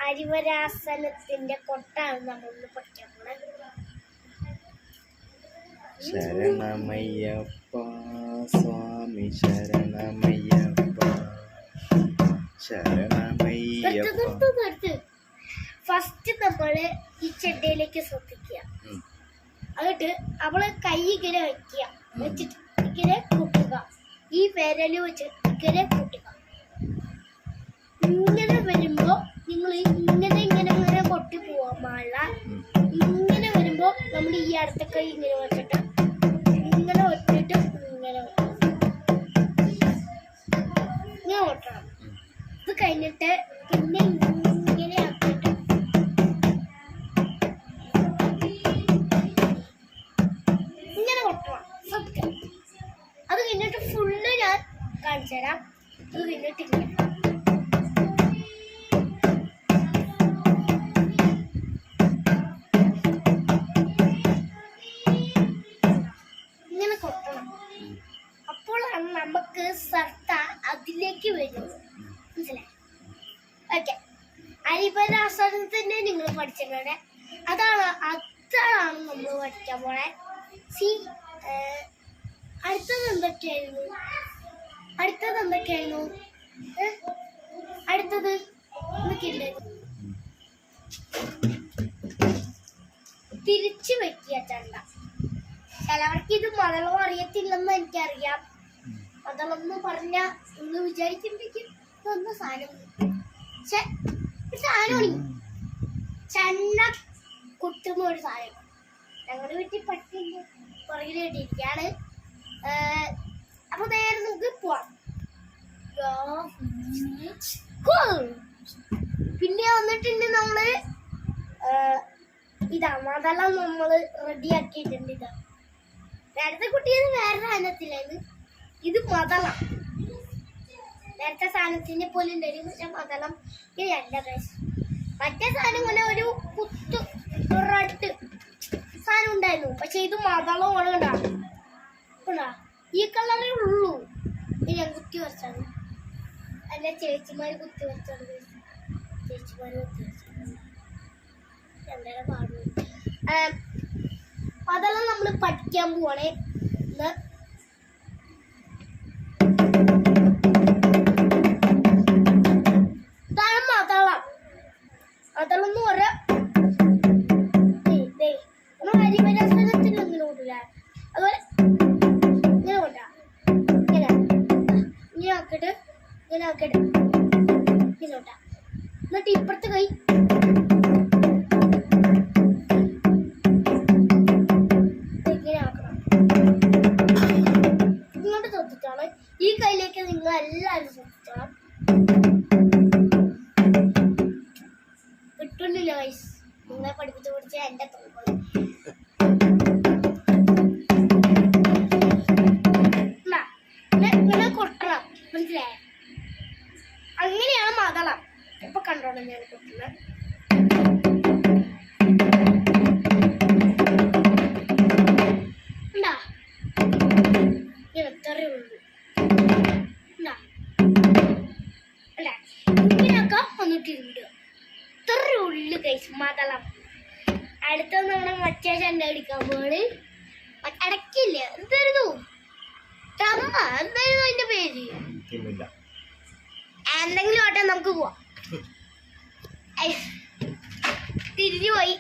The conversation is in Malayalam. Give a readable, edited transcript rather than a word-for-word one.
അരിവരാസനത്തിന്റെ കൊട്ടാണ് നമ്മളൊന്ന് പഠിക്കാൻ പോണത്. ശരണമയ്യപ്പ സ്വാമി ശരണമയ്യപ്പ ശരണമയ്യപ്പ. ഫസ്റ്റ് നമ്മള് ഈ ചെണ്ടയിലേക്ക് ശ്രദ്ധിക്കുക. എന്നിട്ട് അവള് കൈ ഇങ്ങനെ വെക്കുക, വെച്ചിട്ട് ഇങ്ങനെ കൂട്ടുക, ഈ വിരല് വെച്ച് ഇങ്ങനെ കൂട്ടുക. ഇങ്ങനെ വരുമ്പോ നിങ്ങൾ ഇങ്ങനെ ഇങ്ങനെ ഇങ്ങനെ കൊട്ടി പോവാൻ പാടില്ല. ഇങ്ങനെ വരുമ്പോ നമ്മൾ ഈ അടുത്ത കൈ ഇങ്ങനെ വെച്ചിട്ട് ഇങ്ങനെ വെച്ചിട്ട് ഇങ്ങനെ ഇങ്ങനെ കൊട്ടണം. ഇത് കഴിഞ്ഞിട്ട് പിന്നെ ഇങ്ങനെ ആക്കിയിട്ട് ഇങ്ങനെ കൊട്ടണം. അത് കഴിഞ്ഞിട്ട് ഫുള്ള് ഞാൻ കാണിച്ചു തരാം. അത് കഴിഞ്ഞിട്ട് ഇങ്ങനെ കൊട്ടണം. അപ്പോഴാണ് നമുക്ക് ശ്രദ്ധ അതിലേക്ക് വരുന്നത്. മനസ്സിലായി? ഓക്കെ. അരിവരാസനത്തിന്റെ നിങ്ങൾ പഠിച്ചിട്ടുണ്ട്. അതാണ് നമ്മൾ പഠിക്കാൻ പോണേ. അടുത്തത് എന്തൊക്കെയായിരുന്നു? അടുത്തത് എന്തൊക്കെയുണ്ടായിരുന്നു? തിരിച്ചു വെക്കുക ചണ്ട. ചിലവർക്ക് ഇത് മതളം അറിയത്തില്ലെന്ന് എനിക്കറിയാം. മതളെന്ന് പറഞ്ഞ നിങ്ങൾ വിചാരിക്കുമ്പോഴേക്കും ഇതൊന്ന് സാധനം ചണ്ട കുട്ടുന്ന ഒരു സാധനം. ഞങ്ങളുടെ വീട്ടിൽ പട്ടിന്റെ പുറകിൽ കേട്ടിരിക്കുകയാണ്. അപ്പൊ നേരെ നമുക്ക് പോവാം. പിന്നെ വന്നിട്ടുണ്ട് നമ്മള് ഇതാ മതളം നമ്മള് റെഡിയാക്കിയിട്ടുണ്ട്. ഇതാ നേരത്തെ കുട്ടിയത് വേറെ സാധനത്തിലായിരുന്നു. ഇത് മതളം. നേരത്തെ സാധനത്തിനെ പോലെ ഉണ്ടായിരുന്നു. പക്ഷെ മതളം ഇതല്ല. മറ്റേ സാധനം പോലെ ഒരു കുത്തു റെഡ് സാധനം ഉണ്ടായിരുന്നു. പക്ഷെ ഇത് മതളമാണ്. കണ്ടാ ഈ കളറേ ഉള്ളൂ. ഞാൻ കുത്തി വരച്ചാണ്. അല്ല ചേച്ചിമാര് കുത്തി വരച്ചാണ്. അതെല്ലാം നമ്മൾ പഠിക്കാൻ പോവാണേ. ഇതാണ് മതളം. മതളം എന്ന് പറയാ അരിവരാസനത്തിൽ ഒന്നും കൂട്ടില്ല. അതുപോലെ ഇങ്ങനെ കൊണ്ടാ ഇങ്ങനെ ആക്കിട്ട് ഇങ്ങനെ കൊണ്ടാ. എന്നിട്ട് ഇപ്പുറത്തെ കൈ ഇങ്ങനെ ആക്കണം. ഇങ്ങോട്ട് ശ്രദ്ധിച്ചാണ്. ഈ കൈയിലേക്ക് നിങ്ങൾ എല്ലാവരും ശ്രദ്ധിച്ചോളാം. കിട്ടുന്നില്ല വയസ്സ്. നിങ്ങളെ പഠിപ്പിച്ച എന്റെ തോന്നുന്നത്. ഇങ്ങനെ കൊട്ടണം. മനസ്സിലായോ? അങ്ങനെയാണ് മതളം. ഇപ്പൊ കണ്ടോണം ഞാൻ കൊട്ടുന്നത്. ഇത്രയേ ഉള്ളൂ. ഇങ്ങനെയൊക്കെ വന്നിട്ടിരുന്നു. ഇത്രയേ ഉള്ളു കൈസ് മതളം. അടുത്തത് നമ്മുടെ മറ്റേ ചണ്ട അടിക്കാൻ പോണ്. അടക്കില്ല. എന്തായിരുന്നു എന്തായിരുന്നു അതിന്റെ പേര്? എന്തെങ്കിലും ആട്ടെ, നമുക്ക് പോവാം. തിരിഞ്ഞു പോയി.